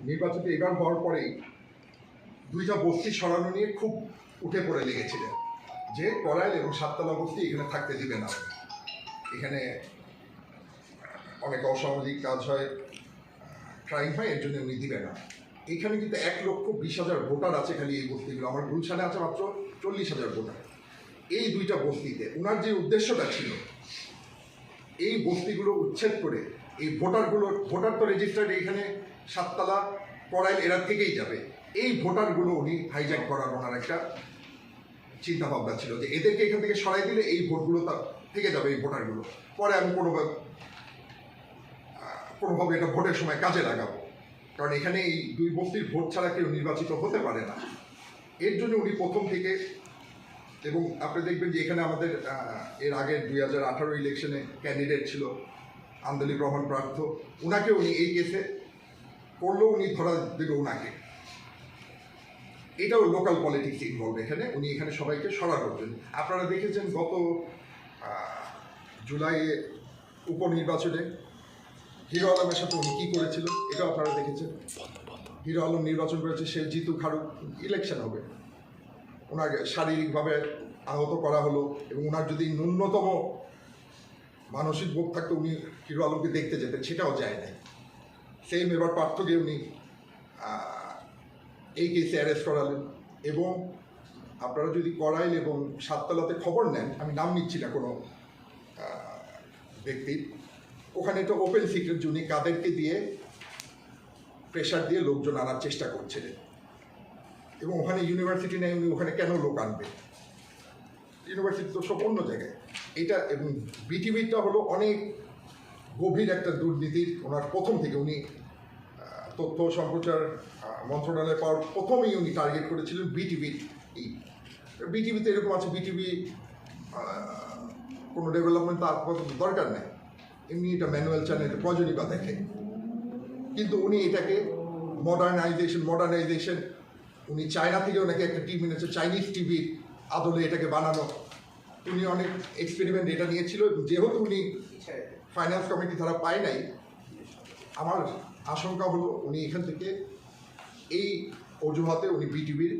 নির্বাচিত এবার হওয়ার পরেই দুইটা বস্তি সরানো নিয়ে খুব উঠে পড়ে লেগেছিলেন যে করাইল এবং সাততলা বস্তি এখানে থাকতে দিবে না, এখানে অনেক অসামাজিক কাজ হয়, ক্রাইম হয়, এর জন্য উনি দিবে না। এখানে কিন্তু 1,20,000 ভোটার আছে খালি এই বস্তিগুলো। আমার গুলশানে আছে মাত্র 40,000 ভোটার। এই দুইটা বস্তিতে ওনার যে উদ্দেশ্যটা ছিল এই বস্তিগুলো উচ্ছেদ করে এই ভোটার তো রেজিস্টার্ড এখানে সাততলা করাইল এরা থেকেই যাবে, এই ভোটারগুলো উনি হাইজ্যাক করার ওনার একটা চিন্তা ভাবনা ছিল যে এদেরকে এখান থেকে সরাই দিলে এই ভোটগুলো থেকে যাবে, এই ভোটারগুলো পরে আমি কোনোভাবে এটা ভোটের সময় কাজে লাগাবো, কারণ এখানে এই দুই বস্তির ভোট ছাড়া কেউ নির্বাচিত হতে পারে না। এর জন্য উনি প্রথম থেকে, এবং আপনি দেখবেন যে এখানে আমাদের এর আগের 2018 ইলেকশনে ক্যান্ডিডেট ছিল আন্দোলিক রহমান প্রার্থ, ওনাকে উনি এই কেসে করলেও উনি ধরা দিল ওনাকে। এটাও লোকাল পলিটিক্স ইনভলভ এখানে, উনি এখানে সবাইকে সরানোর জন্য। আপনারা দেখেছেন গত জুলাইয়ে উপনির্বাচনে হিরো আলমের সাথে উনি কী করেছিল, এটাও আপনারা দেখেছেন। হিরো আলম নির্বাচন করেছে, সে জিতু খাড়ুক, ইলেকশন হবে, ওনাকে শারীরিকভাবে আহত করা হলো, এবং ওনার যদি ন্যূনতম মানসিক বোধ থাকতো উনি হিরো আলমকে দেখতে যেতেন, সেটাও যায় নাই। সেম এবার পার্থকে উনি এই কেসে অ্যারেস্ট করালেন। এবং আপনারা যদি করাইল এবং সাততলাতে খবর নেন, আমি নাম নিচ্ছি না কোনো ব্যক্তির, ওখানে তো ওপেন সিক্রেট উনি কাদেরকে দিয়ে প্রেশার দিয়ে লোকজন আনার চেষ্টা করছিলেন। এবং ওখানে ইউনিভার্সিটি নেই, উনি ওখানে কেন লোক আনবে, ইউনিভার্সিটি তো সব অন্য জায়গায়। এটা এবং বিটিভিটা হলো অনেক গভীর একটা দুর্নীতির, ওনার প্রথম থেকে উনি তথ্য সম্প্রচার মন্ত্রণালয়ে পাওয়ার প্রথমেই উনি টার্গেট করেছিলেন বিটিভি। বিটিভিতে এরকম আছে, বিটিভি কোনো ডেভেলপমেন্ট তার দরকার নেই, এমনি এটা ম্যানুয়াল চ্যানেল, প্রয়োজনই বা দেখে। কিন্তু উনি এটাকে মডার্নাইজেশন উনি চায়না থেকে ওনাকে একটা টিভি এনেছে, চাইনিজ টিভির আদলে এটাকে বানানো, উনি অনেক এক্সপেরিমেন্ট এটা নিয়েছিল। যেহেতু উনি ফাইন্যান্স কমিটি ধারা পায় নাই, আমার আশঙ্কা হলো উনি এখান থেকে এই অজুহাতে উনি বিটিভির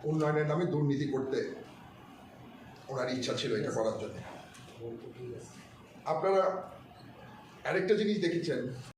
উন্নয়নের নামে দুর্নীতি করতে ওনার ইচ্ছা ছিল এটা করার জন্য। আপনারা আরেকটা জিনিস দেখেছেন,